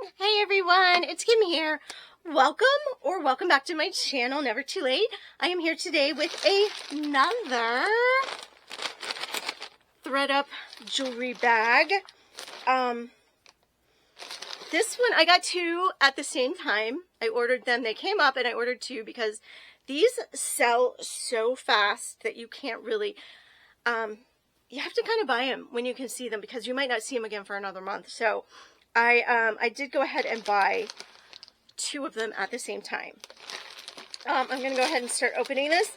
Hey everyone, it's Kim here. Welcome back to my channel, Never Too Late. I am here today with another thread up jewelry bag. This one, I got two at the same time. I ordered them, they came up and I ordered two because these sell so fast that you can't really, you have to kind of buy them when you can see them because you might not see them again for another month. So I did go ahead and buy two of them at the same time. I'm going to go ahead and start opening this.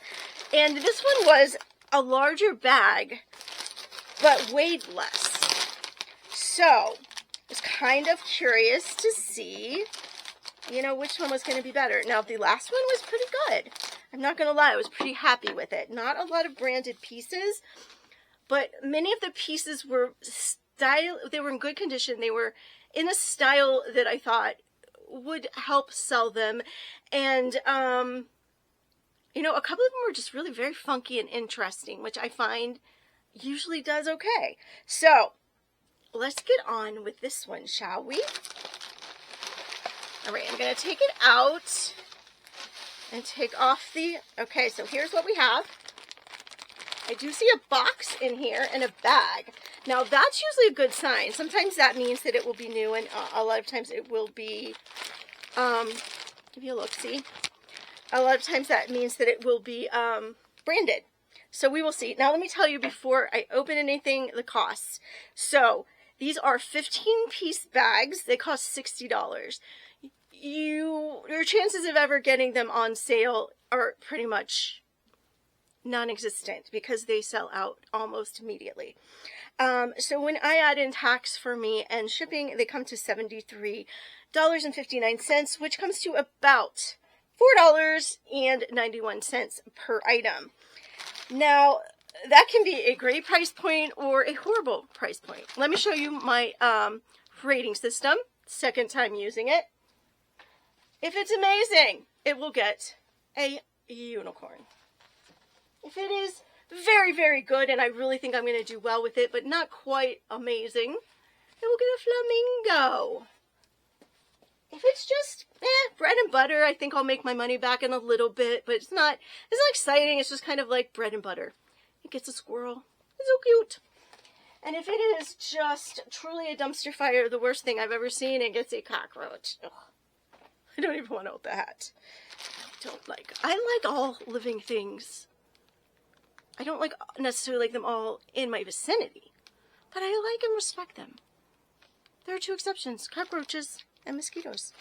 And this one was a larger bag, but weighed less. So I was kind of curious to see, which one was going to be better. Now, the last one was pretty good. I'm not going to lie, I was pretty happy with it. Not a lot of branded pieces, but many of the pieces were they were in good condition. They were in a style that I thought would help sell them. And, a couple of them were just really very funky and interesting, which I find usually does okay. So let's get on with this one, shall we? All right, I'm going to take it out and take off the, okay, so here's what we have. I do see a box in here and a bag. Now, that's usually a good sign. Sometimes that means that it will be new, and a lot of times it will be, give you a look, see? A lot of times that means that it will be branded. So we will see. Now, let me tell you before I open anything, the costs. So these are 15-piece bags. They cost $60. Your chances of ever getting them on sale are pretty much non-existent because they sell out almost immediately. So when I add in tax for me and shipping, they come to $73.59, which comes to about $4.91 per item. Now, that can be a great price point or a horrible price point. Let me show you my rating system. Second time using it. If it's amazing, it will get a unicorn. If it is very, very good, and I really think I'm going to do well with it, but not quite amazing, it will get a flamingo. If it's just bread and butter, I think I'll make my money back in a little bit, but it's not exciting. It's just kind of like bread and butter. It gets a squirrel. It's so cute. And if it is just truly a dumpster fire, the worst thing I've ever seen, it gets a cockroach. Ugh. I don't even want to open that. I like all living things. I don't necessarily like them all in my vicinity, but I like and respect them. There are two exceptions, cockroaches and mosquitoes.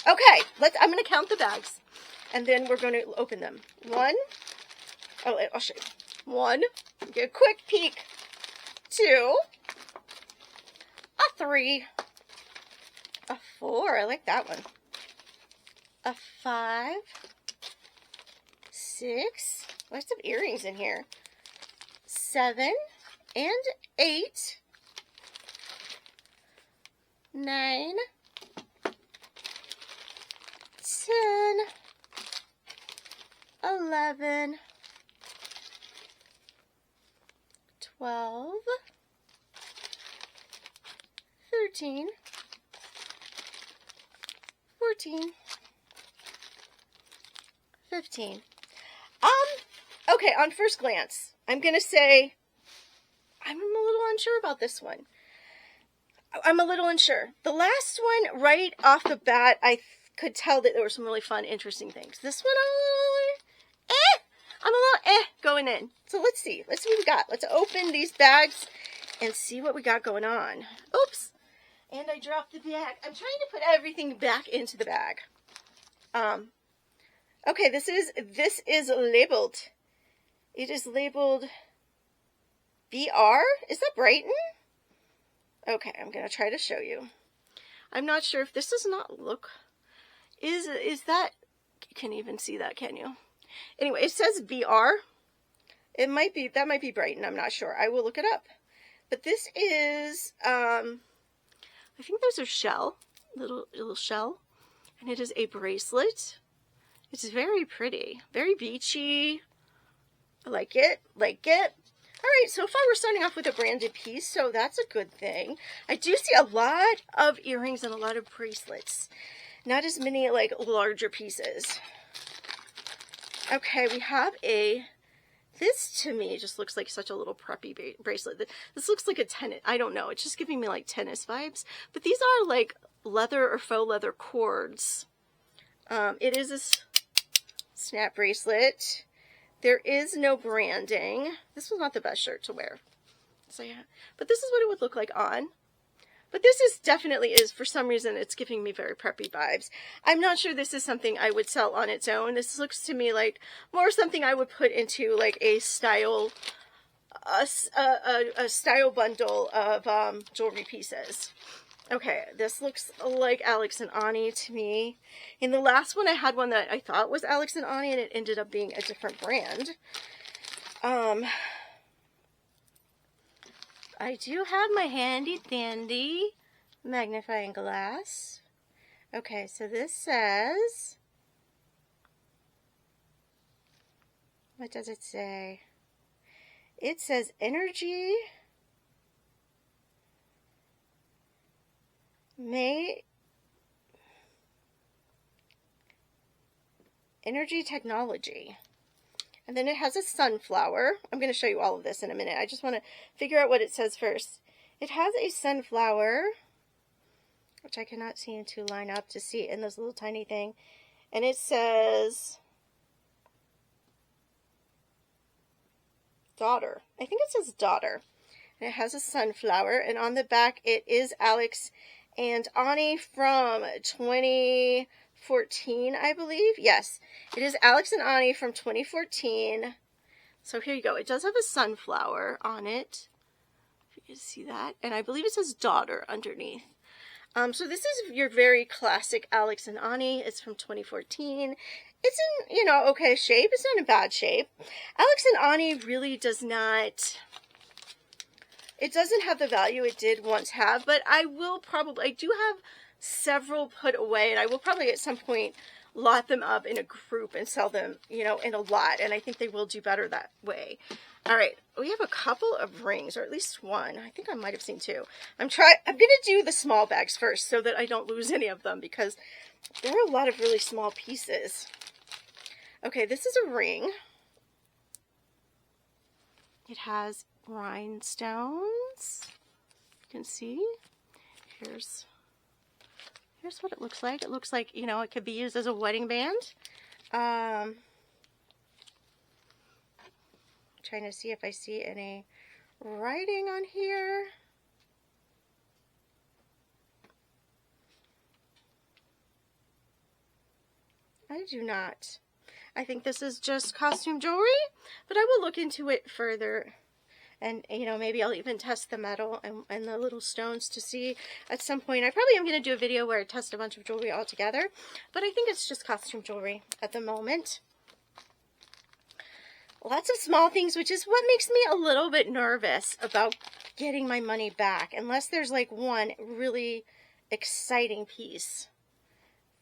Okay, I'm going to count the bags, and then we're going to open them. I'll show you. 1, get a quick peek. 2, a 3, a 4, I like that one. A 5, 6, oh, there's some earrings in here. 7 and 8, 9, 10, 11, 12, 13, 14, 15. Okay, on first glance, I'm going to say I'm a little unsure about this one. I'm a little unsure. The last one, right off the bat, I could tell that there were some really fun, interesting things. This one, I'm a little going in. So let's see. Let's see what we got. Let's open these bags and see what we got going on. Oops. And I dropped the bag. I'm trying to put everything back into the bag. Okay, this is labeled. It is labeled BR. Is that Brighton? Okay, I'm going to try to show you. I'm not sure if this does not look... Is that... You can't even see that, can you? Anyway, it says BR. That might be Brighton. I'm not sure. I will look it up. But this is... I think those are shell. Little shell. And it is a bracelet. It's very pretty. Very beachy. I like it. right, so far we're starting off with a branded piece, so that's a good thing. I do see a lot of earrings and a lot of bracelets. Not as many like larger pieces. Okay, we have this to me just looks like such a little preppy bracelet. This looks like a tennis, I don't know, it's just giving me like tennis vibes. But these are like leather or faux leather cords. It is a snap bracelet. There is no branding. This was not the best shirt to wear. So yeah, but this is what it would look like on. But this is definitely is, for some reason, it's giving me very preppy vibes. I'm not sure this is something I would sell on its own. This looks to me like more something I would put into like a style, a style bundle of jewelry pieces. Okay, this looks like Alex and Ani to me. In the last one, I had one that I thought was Alex and Ani, and it ended up being a different brand. I do have my handy dandy magnifying glass. Okay, so this says, what does it say? It says energy energy technology. And then it has a sunflower. I'm going to show you all of this in a minute. I just want to figure out what it says first. It has a sunflower, which I cannot seem to line up to see in this little tiny thing. And it says daughter. I think it says daughter. And it has a sunflower. And on the back, it is Alex and Ani from 2014, I believe. Yes, it is Alex and Ani from 2014. So here you go. It does have a sunflower on it. If you can see that. And I believe it says daughter underneath. So this is your very classic Alex and Ani. It's from 2014. It's in, you know, okay shape. It's not in bad shape. Alex and Ani really does not... It doesn't have the value it did once have, but I do have several put away, and I will probably at some point lot them up in a group and sell them, you know, in a lot, and I think they will do better that way. All right, we have a couple of rings, or at least one. I think I might have seen two. I'm going to do the small bags first so that I don't lose any of them, because there are a lot of really small pieces. Okay, this is a ring. It has rhinestones. You can see. Here's what it looks like. It looks like, you know, it could be used as a wedding band. Trying to see if I see any writing on here. I do not. I think this is just costume jewelry, but I will look into it further. And, you know, maybe I'll even test the metal and the little stones to see at some point. I probably am going to do a video where I test a bunch of jewelry all together. But I think it's just costume jewelry at the moment. Lots of small things, which is what makes me a little bit nervous about getting my money back. Unless there's like one really exciting piece.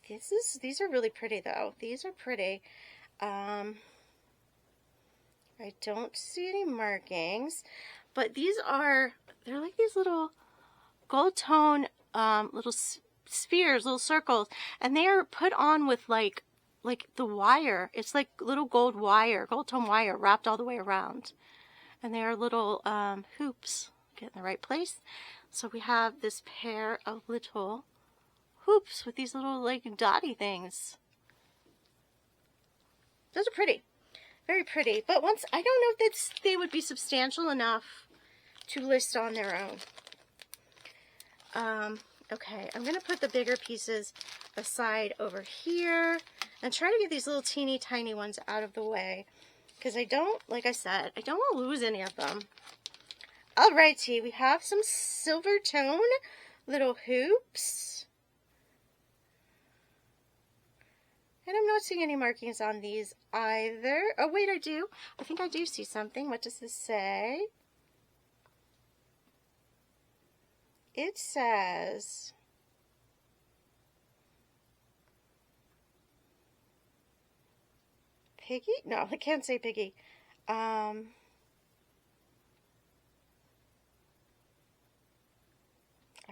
These are really pretty though. These are pretty. I don't see any markings, but they're like these little gold tone, little spheres, little circles, and they are put on with like the wire. It's like little gold tone wire wrapped all the way around. And they are little hoops. Get in the right place. So we have this pair of little hoops with these little like dotty things. Those are pretty. Very pretty. But once, I don't know if they would be substantial enough to list on their own. Okay, I'm going to put the bigger pieces aside over here and try to get these little teeny tiny ones out of the way. Because I don't, like I said, I don't want to lose any of them. Alrighty, we have some silver tone little hoops. And I'm not seeing any markings on these either. Oh, wait, I do. I think I do see something. What does this say? It says... Piggy? No, I can't say piggy.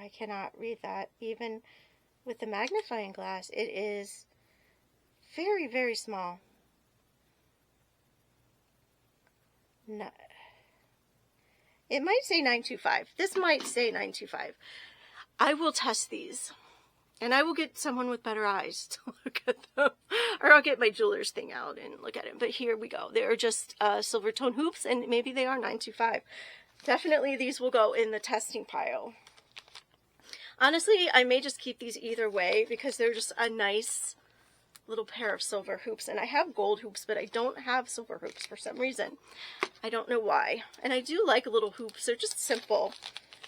I cannot read that even with the magnifying glass. It is very, very small. No, it might say 925. This might say 925. I will test these. And I will get someone with better eyes to look at them. Or I'll get my jeweler's thing out and look at it. But here we go. They are just silver tone hoops, and maybe they are 925. Definitely these will go in the testing pile. Honestly, I may just keep these either way because they're just a nice little pair of silver hoops. And I have gold hoops, but I don't have silver hoops for some reason. I don't know why. And I do like little hoops. They're just simple.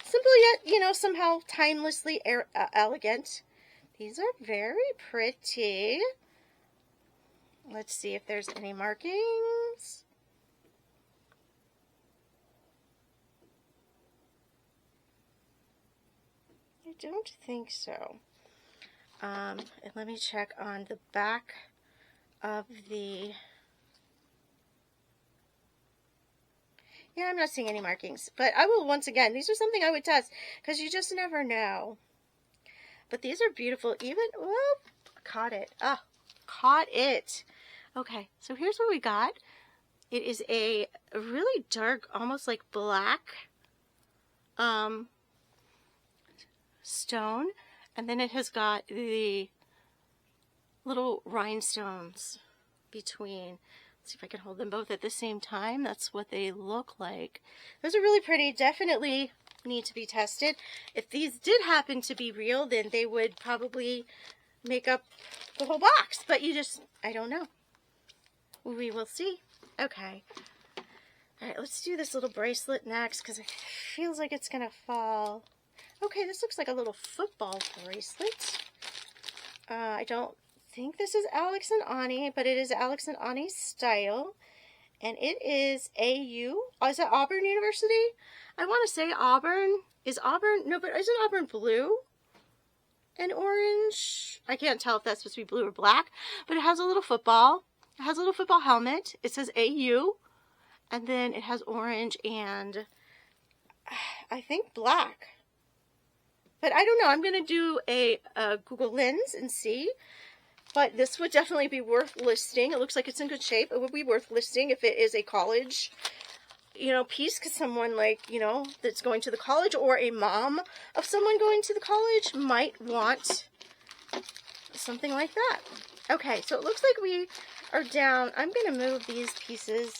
Simple yet, you know, somehow timelessly elegant. These are very pretty. Let's see if there's any markings. I don't think so. And let me check on the back of the... Yeah, I'm not seeing any markings. But I will, once again, these are something I would test because you just never know. But these are beautiful. Even, whoop, caught it. Ah, caught it. Okay, so here's what we got. It is a really dark, almost like black stone. And then it has got the little rhinestones between. Let's see if I can hold them both at the same time. That's what they look like. Those are really pretty. Definitely need to be tested. If these did happen to be real, then they would probably make up the whole box. But you just, I don't know. We will see. Okay. All right, let's do this little bracelet next because it feels like it's going to fall. Okay, this looks like a little football bracelet. I don't think this is Alex and Ani, but it is Alex and Ani's style. And it is AU. Oh, is that Auburn University? I want to say Auburn. Is Auburn? No, but isn't Auburn blue and orange? I can't tell if that's supposed to be blue or black. But it has a little football. It has a little football helmet. It says AU. And then it has orange and I think black. But I don't know. I'm going to do a Google Lens and see. But this would definitely be worth listing. It looks like it's in good shape. It would be worth listing if it is a college, you know, piece. Because someone like, you know, that's going to the college or a mom of someone going to the college might want something like that. Okay, so it looks like we are down. I'm going to move these pieces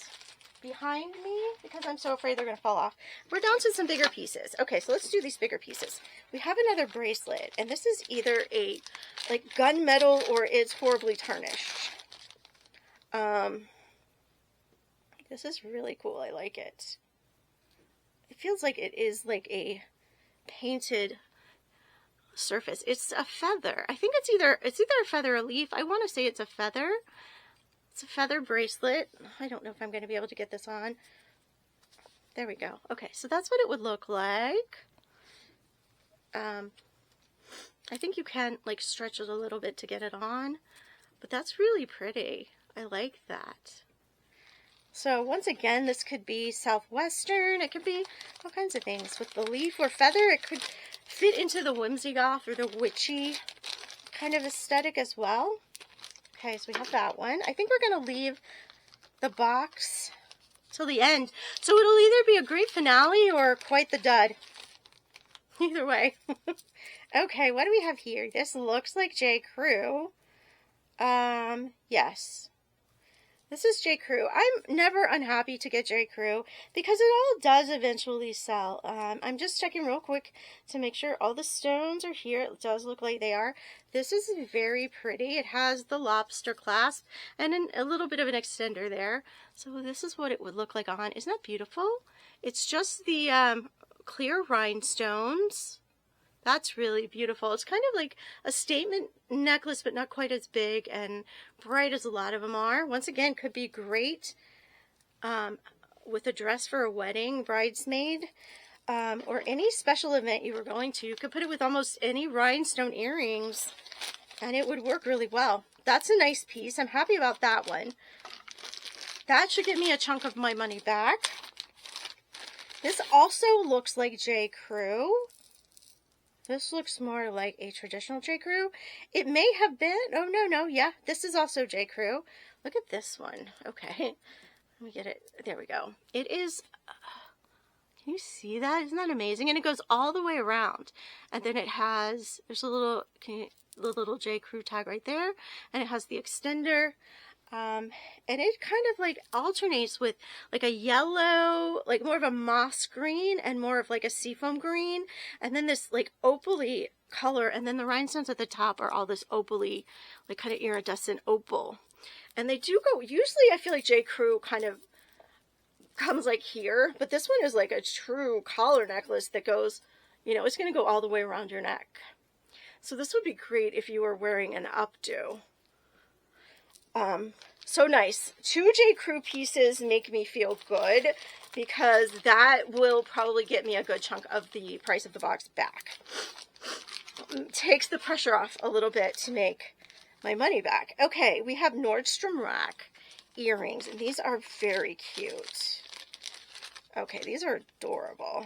behind me because I'm so afraid they're going to fall off. We're down to some bigger pieces. Okay, so let's do these bigger pieces. We have another bracelet, and this is either a like gunmetal or it's horribly tarnished. This is really cool. I like it. It feels like it is like a painted surface. It's a feather. I think it's either a feather or a leaf. I want to say it's a feather. It's a feather bracelet. I don't know if I'm going to be able to get this on. There we go. Okay, so that's what it would look like. I think you can like stretch it a little bit to get it on, but that's really pretty. I like that. So once again, this could be Southwestern. It could be all kinds of things. With the leaf or feather, it could fit into the whimsy goth or the witchy kind of aesthetic as well. Okay, so we have that one. I think we're going to leave the box till the end. So it'll either be a great finale or quite the dud. Either way. Okay, what do we have here? This looks like J. Crew. Yes. This is J. Crew. I'm never unhappy to get J. Crew because it all does eventually sell. I'm just checking real quick to make sure all the stones are here. It does look like they are. This is very pretty. It has the lobster clasp and a little bit of an extender there. So this is what it would look like on. Isn't that beautiful? It's just the clear rhinestones. That's really beautiful. It's kind of like a statement necklace, but not quite as big and bright as a lot of them are. Once again, could be great with a dress for a wedding, bridesmaid, or any special event you were going to. You could put it with almost any rhinestone earrings, and it would work really well. That's a nice piece. I'm happy about that one. That should get me a chunk of my money back. This also looks like J. Crew. This looks more like a traditional J. Crew. It may have been. Oh, no. Yeah, this is also J. Crew. Look at this one. Okay. Let me get it. There we go. It is. Can you see that? Isn't that amazing? And it goes all the way around. And then it has, there's a little, the little J. Crew tag right there. And it has the extender. And it kind of like alternates with like a yellow, like more of a moss green and more of like a seafoam green. And then this like opaly color. And then the rhinestones at the top are all this opaly, like kind of iridescent opal. And they do go, usually I feel like J. Crew kind of comes like here. But this one is like a true collar necklace that goes, you know, it's going to go all the way around your neck. So this would be great if you were wearing an updo. So nice. 2 J. Crew pieces make me feel good because that will probably get me a good chunk of the price of the box back. Takes the pressure off a little bit to make my money back. Okay, we have Nordstrom Rack earrings, and these are very cute. Okay, these are adorable.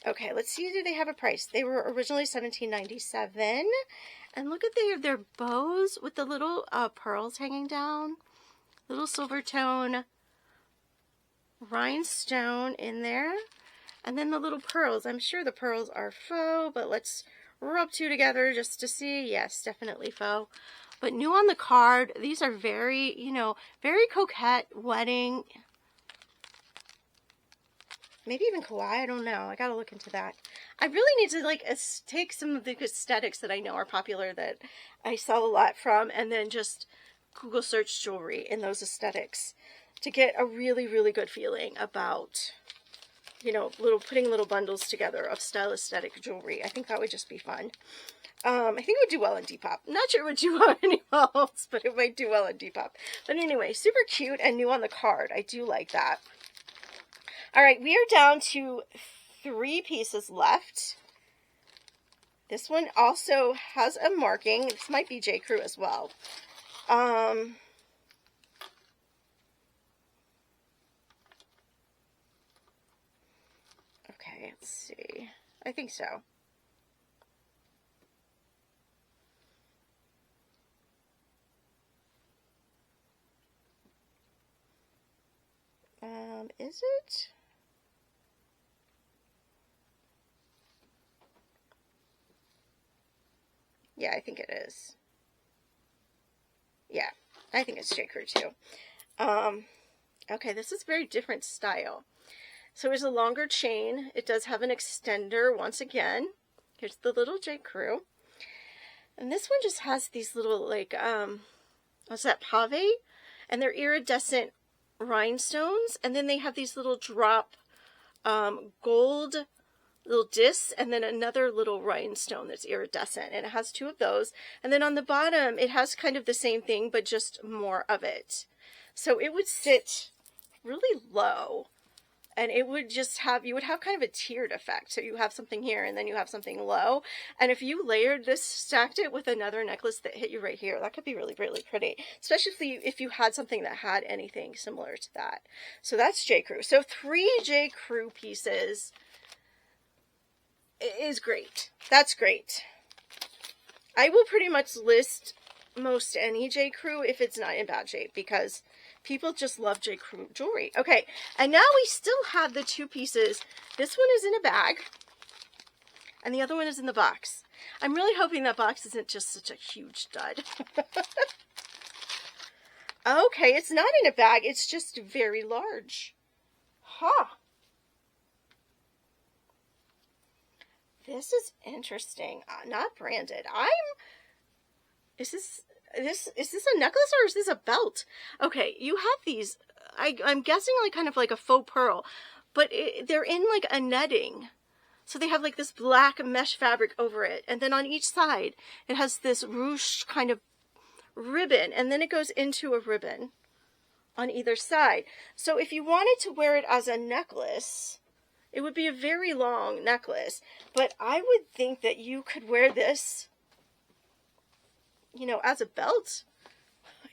Okay, let's see, do they have a price? They were originally $17.97. And look at their bows with the little pearls hanging down. Little silver tone rhinestone in there. And then the little pearls. I'm sure the pearls are faux, but let's rub 2 together just to see. Yes, definitely faux. But new on the card, these are very, you know, very coquette wedding. Maybe even kawaii, I don't know. I gotta look into that. I really need to like take some of the aesthetics that I know are popular that I sell a lot from and then just Google search jewelry in those aesthetics to get a really, really good feeling about, you know, putting little bundles together of style aesthetic jewelry. I think that would just be fun. I think it would do well in Depop. Not sure it would do well anywhere else, but it might do well in Depop. But anyway, super cute and new on the card. I do like that. All right, we are down to 3 pieces left. This one also has a marking. This might be J. Crew as well. Okay, let's see. I think so. Is it? Yeah, I think it is. Yeah, I think it's J. Crew too. Okay, this is a very different style. So it's a longer chain. It does have an extender once again. Here's the little J. Crew. And this one just has these little, like, what's that, pave? And they're iridescent rhinestones. And then they have these little drop gold little discs, and then another little rhinestone that's iridescent, and it has 2 of those. And then on the bottom it has kind of the same thing but just more of it, so it would sit really low and it would just have, you would have kind of a tiered effect. So you have something here and then you have something low, and if you layered this, stacked it with another necklace that hit you right here, that could be really, really pretty, especially if you had something that had anything similar to that. So that's J. Crew. So 3 J. Crew pieces is great. That's great. I will pretty much list most any J. Crew if it's not in bad shape because people just love J. Crew jewelry. Okay, and now we still have the 2 pieces. This one is in a bag and the other one is in the box. I'm really hoping that box isn't just such a huge dud. Okay, it's not in a bag. It's just very large. Huh. This is interesting. Not branded. Is this a necklace or is this a belt? Okay, you have these. I'm guessing like kind of like a faux pearl, but they're in like a netting. So they have like this black mesh fabric over it, and then on each side it has this ruche kind of ribbon, and then it goes into a ribbon on either side. So if you wanted to wear it as a necklace, it would be a very long necklace, but I would think that you could wear this, you know, as a belt.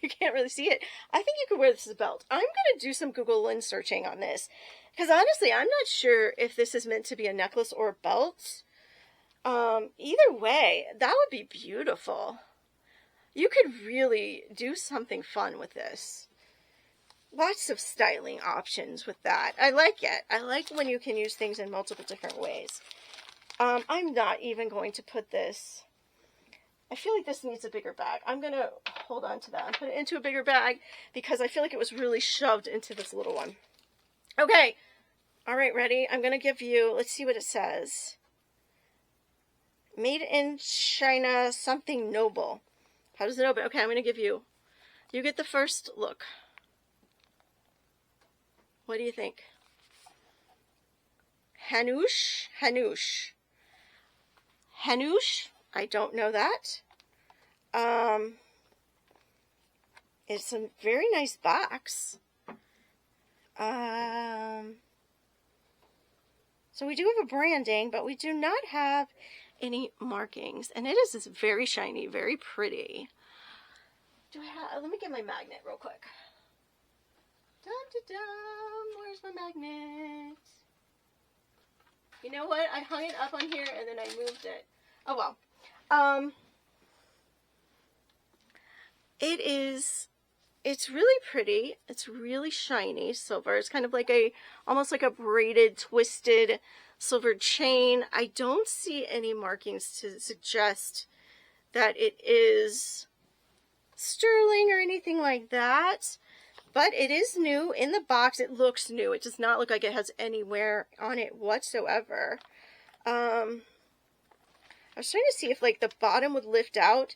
You can't really see it. I think you could wear this as a belt. I'm going to do some Google lens searching on this, because honestly, I'm not sure if this is meant to be a necklace or a belt. Either way, that would be beautiful. You could really do something fun with this. Lots of styling options with that. I like it. I like when you can use things in multiple different ways. I'm not even going to put this. I feel like this needs a bigger bag. I'm going to hold on to that and put it into a bigger bag because I feel like it was really shoved into this little one. Okay. All right, ready? I'm going to give you, let's see what it says. Made in China, something noble. How does it open? Okay, I'm going to give you, you get the first look. What do you think? Hanush? Hanush. Hanush? I don't know that. It's a very nice box. So we do have a branding, but we do not have any markings. And it is very shiny, very pretty. Do I have, let me get my magnet real quick. Dum, dum, dum. Where's my magnet? You know what? I hung it up on here and then I moved it. Oh well. It's really pretty. It's really shiny silver. It's kind of like almost like a braided, twisted silver chain. I don't see any markings to suggest that it is sterling or anything like that. But it is new in the box. It looks new. It does not look like it has any wear on it whatsoever. I was trying to see if like the bottom would lift out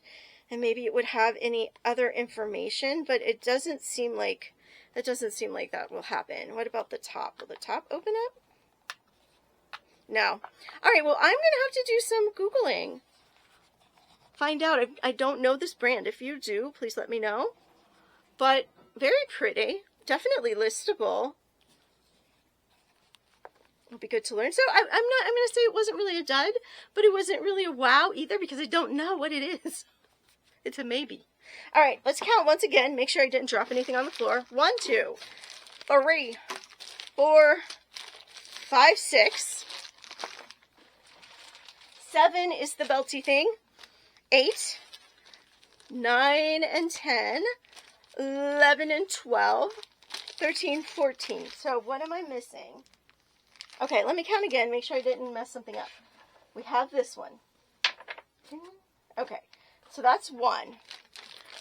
and maybe it would have any other information, but it doesn't seem like that will happen. What about the top? Will the top open up? No. All right, well, I'm going to have to do some Googling. Find out. I don't know this brand. If you do, please let me know. But very pretty. Definitely listable. It'll be good to learn. So I'm going to say it wasn't really a dud, but it wasn't really a wow either because I don't know what it is. It's a maybe. All right, let's count once again. Make sure I didn't drop anything on the floor. 1, 2, 3, 4, 5, 6. 7 is the belty thing. 8, 9, and 10. 11 and 12. 13, 14. So what am I missing? Okay, let me count again. Make sure I didn't mess something up. We have this one. Okay. So that's 1.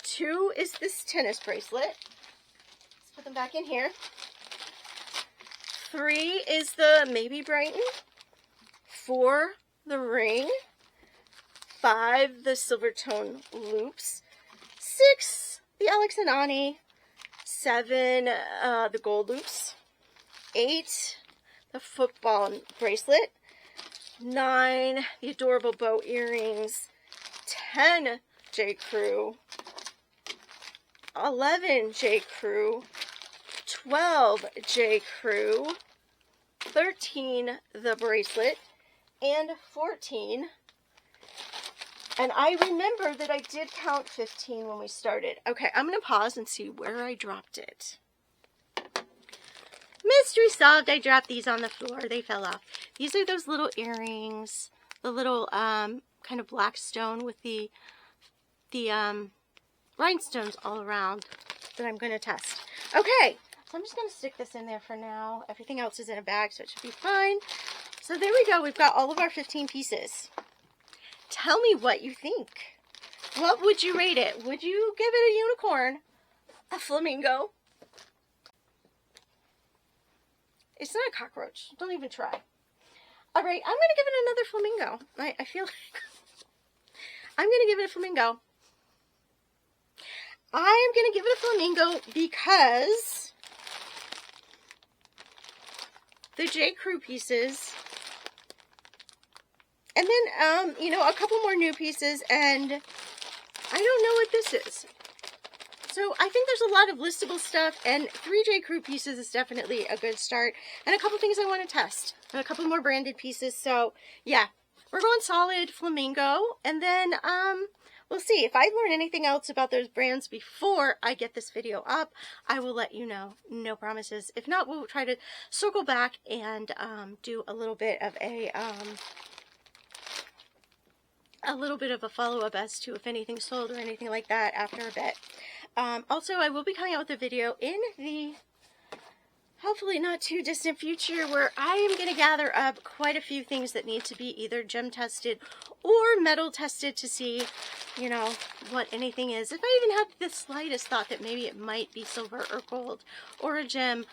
2 is this tennis bracelet. Let's put them back in here. 3 is the Maybe Brighton. 4, the ring. 5, the silver tone loops. 6, the Alex and Ani. 7, the gold loops. 8, the football bracelet. 9, the adorable bow earrings. 10, J. Crew. 11, J. Crew. 12, J. Crew. 13, the bracelet. And 14. And I remember that I did count 15 when we started. Okay, I'm going to pause and see where I dropped it. Mystery solved. I dropped these on the floor. They fell off. These are those little earrings. The little kind of black stone with the rhinestones all around that I'm going to test. Okay, so I'm just going to stick this in there for now. Everything else is in a bag, so it should be fine. So there we go. We've got all of our 15 pieces. Tell me what you think. What would you rate it? Would you give it a unicorn? A flamingo? It's not a cockroach. Don't even try. All right, I'm going to give it another flamingo. I feel like I'm going to give it a flamingo. I am going to give it a flamingo because the J. Crew pieces, and then, you know, a couple more new pieces, and I don't know what this is. So I think there's a lot of listable stuff, and 3 J. Crew pieces is definitely a good start, and a couple things I want to test, and a couple more branded pieces. So yeah, we're going solid flamingo, and then we'll see. If I learn anything else about those brands before I get this video up, I will let you know. No promises. If not, we'll try to circle back and do a little bit of a a little bit of a follow-up as to if anything sold or anything like that after a bit. Also, I will be coming out with a video in the hopefully not too distant future where I am going to gather up quite a few things that need to be either gem tested or metal tested to see, you know, what anything is. If I even have the slightest thought that maybe it might be silver or gold or a gem,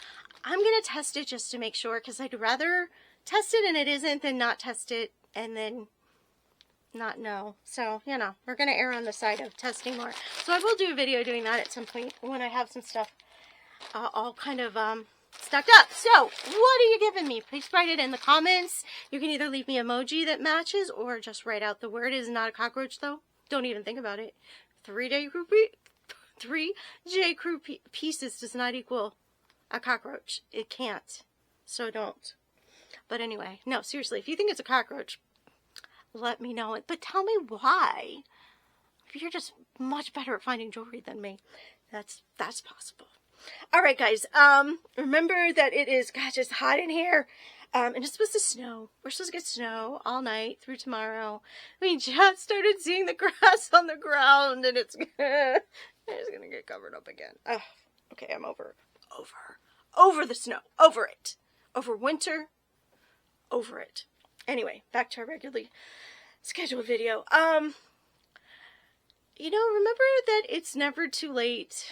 I'm going to test it just to make sure, because I'd rather test it and it isn't than not test it and then not know. So, you know, we're going to err on the side of testing more. So I will do a video doing that at some point when I have some stuff all kind of stacked up. So, what are you giving me? Please write it in the comments. You can either leave me emoji that matches or just write out the word. It is not a cockroach though. Don't even think about it. 3J crew pieces does not equal a cockroach. It can't. So don't. But anyway, no, seriously, if you think it's a cockroach, let me know it. But tell me why. If you're just much better at finding jewelry than me, that's possible. All right, guys. Remember that it is, gosh, it's hot in here. And it's supposed to snow. We're supposed to get snow all night through tomorrow. We just started seeing the grass on the ground, and it's gonna get covered up again. Oh, okay, I'm over the snow. Over it. Over winter. Over it. Anyway, back to our regularly scheduled video. You know, remember that it's never too late.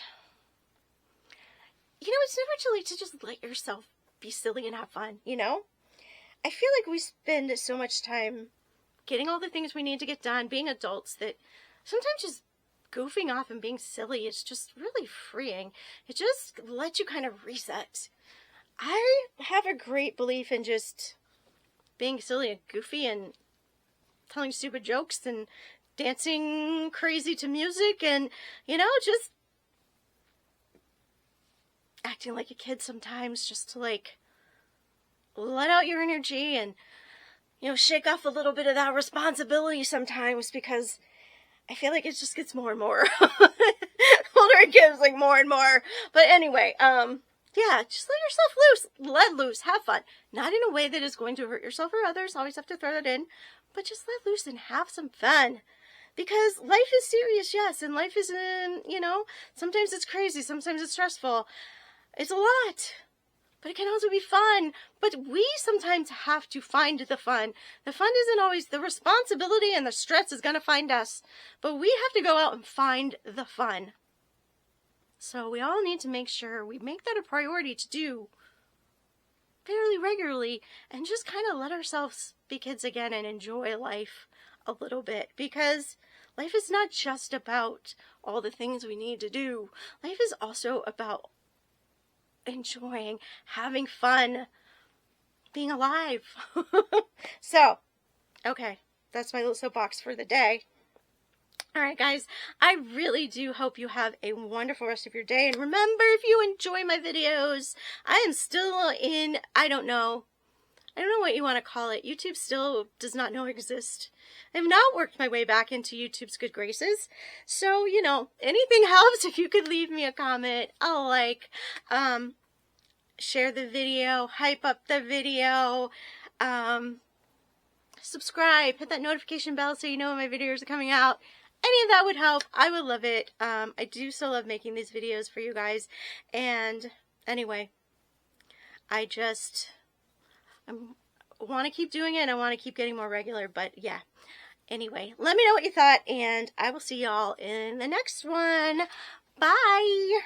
You know, it's never too late to just let yourself be silly and have fun, you know? I feel like we spend so much time getting all the things we need to get done, being adults, that sometimes just goofing off and being silly is just really freeing. It just lets you kind of reset. I have a great belief in just being silly and goofy and telling stupid jokes and dancing crazy to music and, you know, just acting like a kid sometimes, just to like let out your energy and, you know, shake off a little bit of that responsibility sometimes, because I feel like it just gets more and more. Older it gets, like, more and more. But anyway, yeah, just let yourself loose. Let loose. Have fun. Not in a way that is going to hurt yourself or others. Always have to throw that in. But just let loose and have some fun. Because life is serious, yes. And life is, you know, sometimes it's crazy. Sometimes it's stressful. It's a lot. But it can also be fun. But we sometimes have to find the fun. The fun isn't always, the responsibility and the stress is going to find us. But we have to go out and find the fun. So we all need to make sure we make that a priority to do fairly regularly and just kind of let ourselves be kids again and enjoy life a little bit. Because life is not just about all the things we need to do. Life is also about enjoying, having fun, being alive. So, okay, that's my little soapbox for the day. Alright guys, I really do hope you have a wonderful rest of your day. And remember, if you enjoy my videos, I am still in, I don't know what you want to call it. YouTube still does not know I exist. I have not worked my way back into YouTube's good graces. So, you know, anything helps. If you could leave me a comment, a like, share the video, hype up the video, subscribe, hit that notification bell so you know when my videos are coming out. Any of that would help. I would love it. I do still love making these videos for you guys. And anyway, I want to keep doing it, and I want to keep getting more regular. But yeah, anyway, let me know what you thought, and I will see y'all in the next one. Bye!